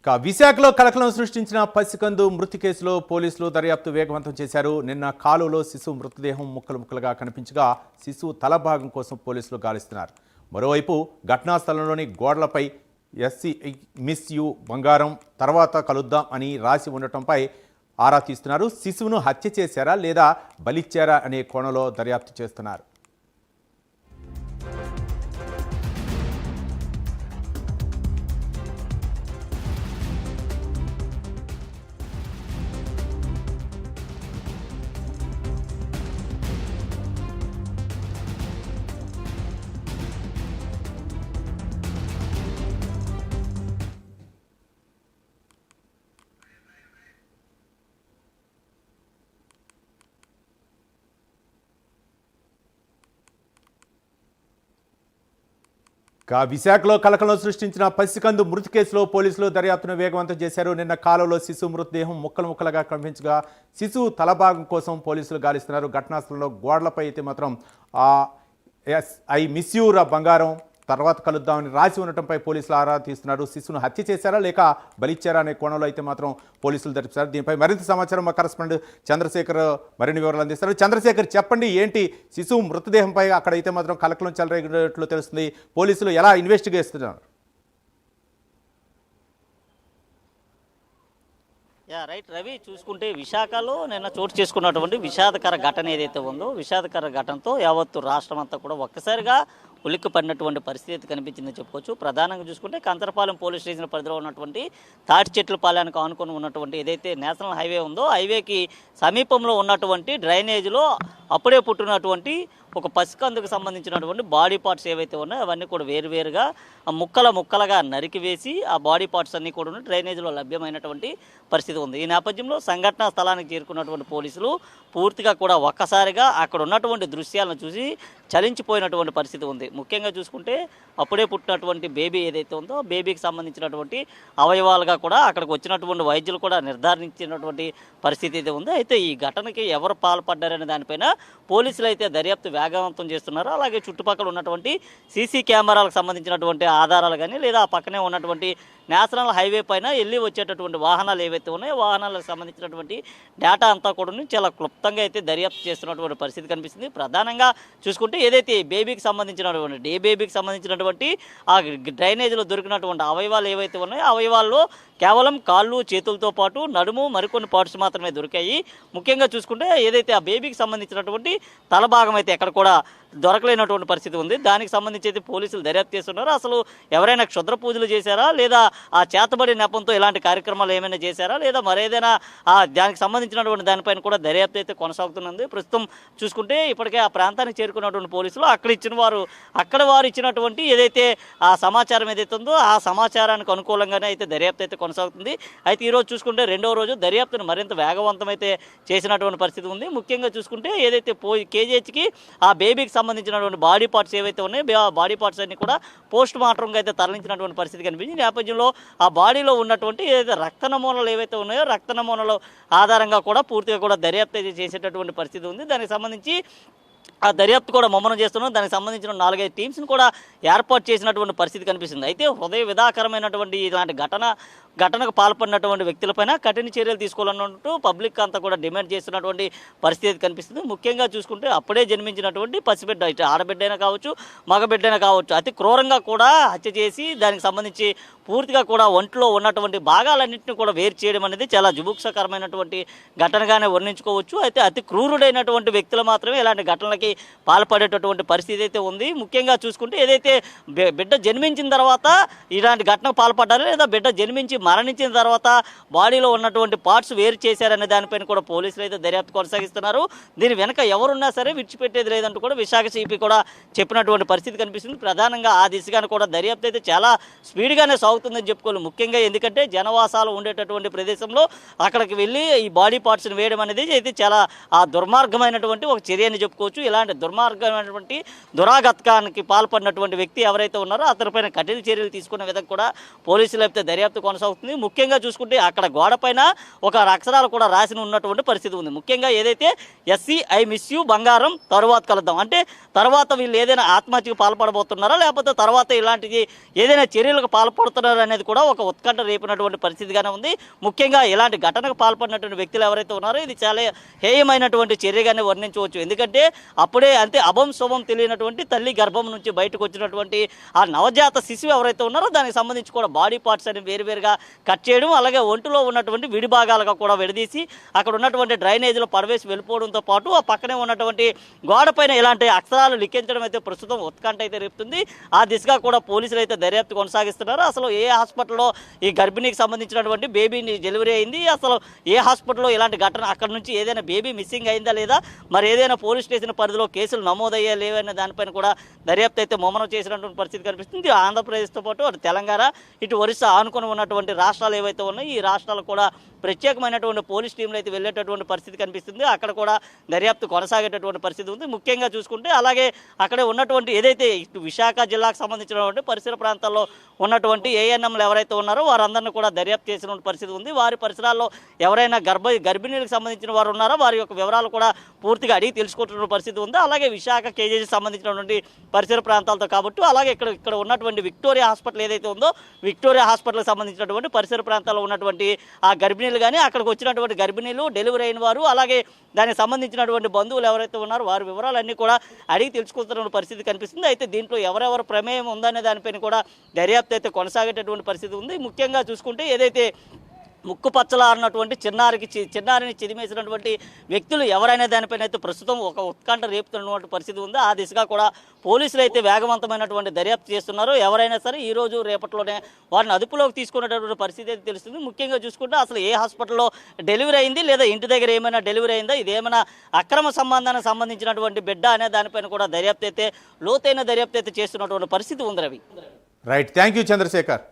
విశాఖలో కలకలం సృష్టించిన పసికందు మృతి కేసులో పోలీసులు దర్యాప్తు వేగవంతం చేశారు. నిన్న కాలువలో శిశువు మృతదేహం ముక్కలు ముక్కలుగా కనిపించగా శిశువు తల భాగం కోసం పోలీసులు గాలిస్తున్నారు. మరోవైపు ఘటనా స్థలంలోని గోడలపై ఎస్సీ మిస్ యు బంగారం తర్వాత కలుద్దాం అని రాసి ఉండటంపై ఆరా తీస్తున్నారు. శిశువును హత్య చేశారా లేదా బలిచ్చారా అనే కోణంలో దర్యాప్తు చేస్తున్నారు. విశాఖలో కలకలం సృష్టించిన పసికందు మృతి కేసులో పోలీసులు దర్యాప్తును వేగవంతం చేశారు. నిన్న కాలువలో శిశువు మృతదేహం ముక్కలు ముక్కలుగా కనిపించగా శిశువు తలభాగం కోసం పోలీసులు గాలిస్తున్నారు. ఘటనా స్థలంలో గోడలపై అయితే మాత్రం ఐ మిస్ యూ బంగారం తర్వాత కలుద్దామని రాసి ఉండటంపై పోలీసులు ఆరా తీస్తున్నారు. శిశువును హత్య చేశారా లేక బలిచ్చారా అనే కోణంలో అయితే మాత్రం పోలీసులు దర్యాప్తారు. దీనిపై మరింత సమాచారం మా కరెస్పాండెంట్ చంద్రశేఖర్ మరిన్ని వివరాలు అందిస్తారు. చంద్రశేఖర్, చెప్పండి, ఏంటి శిశువు మృతదేహంపై అక్కడైతే మాత్రం కలకలం చెలరేగినట్లు తెలుస్తుంది. పోలీసులు ఎలా ఇన్వెస్టిగేట్ చేస్తున్నారు? రైట్ రవి, చూసుకుంటే విశాఖలో నిన్న చోటు చేసుకున్నటువంటి విషాదకర ఘటన ఏదైతే ఉందో, విషాదకర ఘటనతో యావత్తు రాష్ట్రం అంతా కూడా ఒక్కసారిగా ఉలిక్కి పడినటువంటి పరిస్థితి కనిపించిందని చెప్పుకోవచ్చు. ప్రధానంగా చూసుకుంటే కంచరపాలెం పోలీస్ స్టేషన్ పరిధిలో ఉన్నటువంటి తాటి చెట్ల పాలెనికి ఆనుకొని ఉన్నటువంటి ఏదైతే నేషనల్ హైవే ఉందో, హైవేకి సమీపంలో ఉన్నటువంటి డ్రైనేజ్లో అప్పుడే పుట్టినటువంటి ఒక పసికందుకు సంబంధించినటువంటి బాడీ పార్ట్స్ ఏవైతే ఉన్నాయో అవన్నీ కూడా వేరువేరుగా ముక్కలుగా నరికివేసి ఆ బాడీ పార్ట్స్ అన్నీ కూడా డ్రైనేజ్లో లభ్యమైనటువంటి పరిస్థితి ఉంది. ఈ నేపథ్యంలో సంఘటనా స్థలానికి చేరుకున్నటువంటి పోలీసులు పూర్తిగా కూడా ఒక్కసారిగా అక్కడ ఉన్నటువంటి దృశ్యాలను చూసి చలించిపోయినటువంటి పరిస్థితి ఉంది. ముఖ్యంగా చూసుకుంటే అప్పుడే పుట్టినటువంటి బేబీ ఏదైతే ఉందో, బేబీకి సంబంధించినటువంటి అవయవాలుగా కూడా అక్కడికి వచ్చినటువంటి వైద్యులు కూడా నిర్ధారించినటువంటి పరిస్థితి అయితే ఉంది. అయితే ఈ ఘటనకి ఎవరు పాల్పడ్డారనే దానిపైన పోలీసులు అయితే దర్యాప్తు వేగవంతం చేస్తున్నారు. అలాగే చుట్టుపక్కల ఉన్నటువంటి సీసీ కెమెరాలకు సంబంధించినటువంటి ఆధారాలు కానీ లేదా ఆ పక్కనే ఉన్నటువంటి నేషనల్ హైవే పైన వెళ్ళి వచ్చేటటువంటి వాహనాలు ఏవైతే ఉన్నాయో వాహనాలకు సంబంధించినటువంటి డేటా అంతా కూడా చాలా క్లుప్తంగా అయితే దర్యాప్తు చేస్తున్నటువంటి పరిస్థితి కనిపిస్తుంది. ప్రధానంగా చూసుకుంటే ఏదైతే బేబీకి సంబంధించినటువంటి ఆ డ్రైనేజ్లో దొరికినటువంటి అవయవాలు ఏవైతే ఉన్నాయో అవయవాల్లో కేవలం కాళ్ళు చేతులతో పాటు నడుము మరికొన్ని పార్ట్స్ మాత్రమే దొరికాయి. ముఖ్యంగా చూసుకుంటే ఏదైతే ఆ బేబీకి సంబంధించినటువంటి తల భాగం అయితే ఎక్కడ కూడా దొరకలేనటువంటి పరిస్థితి ఉంది. దానికి సంబంధించి అయితే పోలీసులు దర్యాప్తు చేస్తున్నారు. అసలు ఎవరైనా క్షుద్ర పూజలు చేశారా లేదా ఆ చేతబడి నెపంతో ఇలాంటి కార్యక్రమాలు ఏమైనా చేశారా లేదా మరేదైనా దానికి సంబంధించినటువంటి దానిపైన కూడా దర్యాప్తు అయితే కొనసాగుతున్నది. ప్రస్తుతం చూసుకుంటే ఇప్పటికే ఆ ప్రాంతానికి చేరుకున్నటువంటి పోలీసులు అక్కడ వారు ఇచ్చినటువంటి ఏదైతే ఆ సమాచారం ఏదైతే ఉందో ఆ సమాచారానికి అనుకూలంగానే అయితే దర్యాప్తు అయితే కొనసాగుతుంది. అయితే ఈరోజు చూసుకుంటే రెండవ రోజు దర్యాప్తును మరింత వేగవంతం అయితే చేసినటువంటి పరిస్థితి ఉంది. ముఖ్యంగా చూసుకుంటే ఏదైతే కేజీహెచ్కి ఆ బేబీకి సంబంధించినటువంటి బాడీ పార్ట్స్ ఏవైతే ఉన్నాయో ఆ బాడీ పార్ట్స్ అన్ని కూడా పోస్ట్ మార్టంగా అయితే తరలించినటువంటి పరిస్థితి కనిపించింది. ఈ నేపథ్యంలో ఆ బాడీలో ఉన్నటువంటి ఏదైతే రక్త నమూనాలు ఏవైతే ఉన్నాయో రక్త నమూనాల ఆధారంగా కూడా పూర్తిగా కూడా దర్యాప్తు అయితే చేసేటటువంటి పరిస్థితి ఉంది. దానికి సంబంధించి ఆ దర్యాప్తు కూడా ముమ్మరం చేస్తున్నాం. దానికి సంబంధించిన 4-5 టీమ్స్ని కూడా ఏర్పాటు చేసినటువంటి పరిస్థితి కనిపిస్తుంది. అయితే హృదయ విదాకరమైనటువంటి ఇలాంటి ఘటనకు పాల్పడినటువంటి వ్యక్తులపైన కఠిన చర్యలు తీసుకోవాలన్నట్టు పబ్లిక్ అంతా కూడా డిమాండ్ చేస్తున్నటువంటి పరిస్థితి కనిపిస్తుంది. ముఖ్యంగా చూసుకుంటే అప్పుడే జన్మించినటువంటి పసిబిడ్డ, ఇటు ఆడబిడ్డైనా కావచ్చు మగబిడ్డైనా కావచ్చు, అతి క్రూరంగా కూడా హత్య చేసి దానికి సంబంధించి పూర్తిగా కూడా ఒంట్లో ఉన్నటువంటి భాగాలన్నింటినీ కూడా వేరు చేయడం అనేది చాలా జుభుక్షకరమైనటువంటి ఘటనగానే వర్ణించుకోవచ్చు. అయితే అతి క్రూరుడైనటువంటి వ్యక్తులు మాత్రమే ఇలాంటి ఘటనలకి పాల్పడేటటువంటి పరిస్థితి అయితే ఉంది. ముఖ్యంగా చూసుకుంటే ఏదైతే బిడ్డ జన్మించిన తర్వాత ఇలాంటి ఘటనకు పాల్పడ్డారో లేదా బిడ్డ జన్మించి మరణించిన తర్వాత బాడీలో ఉన్నటువంటి పార్ట్స్ వేరు చేశారనే దానిపైన కూడా పోలీసులు అయితే దర్యాప్తు కొనసాగిస్తున్నారు. దీని వెనక ఎవరున్నా సరే విడిచిపెట్టేది లేదంటూ కూడా విశాఖ సిపి కూడా చెప్పినటువంటి పరిస్థితి కనిపిస్తుంది. ప్రధానంగా ఆ దిశగానే కూడా దర్యాప్తు అయితే చాలా స్పీడ్గానే సాగుతుందని చెప్పుకోవాలి. ముఖ్యంగా ఎందుకంటే జనవాసాలు ఉండేటటువంటి ప్రదేశంలో అక్కడికి వెళ్ళి ఈ బాడీ పార్ట్స్ని వేయడం అనేది అయితే చాలా దుర్మార్గమైనటువంటి ఒక చర్య అని చెప్పుకోవచ్చు. ఇలాంటి దుర్మార్గమైనటువంటి దురాఘాతానికి పాల్పడినటువంటి వ్యక్తి ఎవరైతే ఉన్నారో అతనిపైన కఠిన చర్యలు తీసుకునే విధంగా కూడా పోలీసులు అయితే దర్యాప్తు కొనసాగుతుంది. కొనసాగుతుంది. ముఖ్యంగా చూసుకుంటే అక్కడ గోడ పైన ఒక అక్షరాలు కూడా రాసి ఉన్నటువంటి పరిస్థితి ఉంది. ముఖ్యంగా ఏదైతే ఎస్సీ ఐ మిస్ యూ బంగారం తర్వాత కలుద్దాం అంటే తర్వాత వీళ్ళు ఏదైనా ఆత్మహత్యకు పాల్పడబోతున్నారా లేకపోతే తర్వాత ఇలాంటిది ఏదైనా చర్యలకు పాల్పడుతున్నారా అనేది కూడా ఒక ఉత్కంఠ రేపినటువంటి పరిస్థితిగానే ఉంది. ముఖ్యంగా ఇలాంటి ఘటనకు పాల్పడినటువంటి వ్యక్తులు ఎవరైతే ఉన్నారో ఇది చాలా హేయమైనటువంటి చర్యగానే వర్ణించవచ్చు. ఎందుకంటే అప్పుడే అంతే అభం శుభం తెలియనటువంటి తల్లి గర్భం నుంచి బయటకు వచ్చినటువంటి ఆ నవజాత శిశువు ఎవరైతే ఉన్నారో దానికి సంబంధించి కూడా బాడీ పార్ట్స్ అని వేరువేరుగా కట్ చేయడం, అలాగే ఒంటిలో ఉన్నటువంటి విడి భాగాలుగా కూడా విడదీసి అక్కడ ఉన్నటువంటి డ్రైనేజీలో పడవేసి వెళ్ళిపోవడంతో పాటు ఆ పక్కనే ఉన్నటువంటి గోడపైన ఇలాంటి అక్షరాలు లిఖించడం అయితే ప్రస్తుతం ఉత్కంఠ అయితే రేపుతుంది. ఆ దిశగా కూడా పోలీసులు అయితే దర్యాప్తు కొనసాగిస్తున్నారు. అసలు ఏ హాస్పిటల్లో ఈ గర్భిణికి సంబంధించినటువంటి బేబీని డెలివరీ అయింది, అసలు ఏ హాస్పిటల్లో ఇలాంటి ఘటన అక్కడ నుంచి ఏదైనా బేబీ మిస్సింగ్ అయిందా లేదా, మరి ఏదైనా పోలీస్ స్టేషన్ పరిధిలో కేసులు నమోదయ్యా లేవనే దానిపైన కూడా దర్యాప్తు అయితే ముమ్మరం చేసినటువంటి పరిస్థితి కనిపిస్తుంది. ఆంధ్రప్రదేశ్తో పాటు అటు తెలంగాణ ఇటు ఒరిస్సా ఆనుకొని ఉన్నటువంటి రాష్ట్రాలు ఏవైతే ఉన్నాయో ఈ రాష్ట్రాలు కూడా ప్రత్యేకమైనటువంటి పోలీస్ టీంలు అయితే వెళ్ళేటటువంటి పరిస్థితి కనిపిస్తుంది. అక్కడ కూడా దర్యాప్తు కొనసాగేటటువంటి పరిస్థితి ఉంది. ముఖ్యంగా చూసుకుంటే అలాగే అక్కడే ఉన్నటువంటి ఏదైతే ఇటు విశాఖ జిల్లాకు సంబంధించినటువంటి పరిసర ప్రాంతాల్లో ఉన్నటువంటి ఏఎన్ఎంలు ఎవరైతే ఉన్నారో వారందరినీ కూడా దర్యాప్తు చేసిన పరిస్థితి ఉంది. వారి పరిసరాల్లో ఎవరైనా గర్భిణీలకు సంబంధించిన వారు ఉన్నారో వారి యొక్క వివరాలు కూడా పూర్తిగా అడిగి తెలుసుకుంటున్న పరిస్థితి ఉంది. అలాగే విశాఖ కేజీకి సంబంధించినటువంటి పరిసర ప్రాంతాలతో కాబట్టి అలాగే ఇక్కడ ఉన్నటువంటి విక్టోరియా హాస్పిటల్ ఏదైతే ఉందో విక్టోరియా హాస్పిటల్కి సంబంధించినటువంటి పరిసర ప్రాంతాల్లో ఉన్నటువంటి ఆ గర్భిణీలు కానీ అక్కడికి వచ్చినటువంటి గర్భిణీలు డెలివరీ అయిన వారు అలాగే దానికి సంబంధించినటువంటి బంధువులు ఎవరైతే ఉన్నారో వారి వివరాలన్నీ కూడా అడిగి తెలుసుకుంటున్న పరిస్థితి కనిపిస్తుంది. అయితే దీంట్లో ఎవరెవరు ప్రమేయం ఉందనే దానిపైన కూడా దర్యాప్తు అయితే కొనసాగేటటువంటి పరిస్థితి ఉంది. ముఖ్యంగా చూసుకుంటే ఏదైతే ముక్కు పచ్చలారినటువంటి చిన్నారిని చిదిమేసినటువంటి వ్యక్తులు ఎవరైనా దానిపైన అయితే ప్రస్తుతం ఒక ఉత్కంఠ రేపుతున్నటువంటి పరిస్థితి ఉంది. ఆ దిశగా కూడా పోలీసులు అయితే వేగవంతమైనటువంటి దర్యాప్తు చేస్తున్నారు. ఎవరైనా సరే ఈ రోజు రేపట్లోనే వారిని అదుపులోకి తీసుకునేటటువంటి పరిస్థితి అయితే తెలుస్తుంది. ముఖ్యంగా చూసుకుంటే అసలు ఏ హాస్పిటల్లో డెలివరీ అయింది లేదా ఇంటి దగ్గర ఏమైనా డెలివరీ అయిందా, ఇదేమైనా అక్రమ సంబంధానికి సంబంధించినటువంటి బిడ్డ అనే దానిపైన కూడా దర్యాప్తు అయితే లోతైన దర్యాప్తు అయితే చేస్తున్నటువంటి పరిస్థితి ఉంది. Ravi right, thank you Chandrasekhar.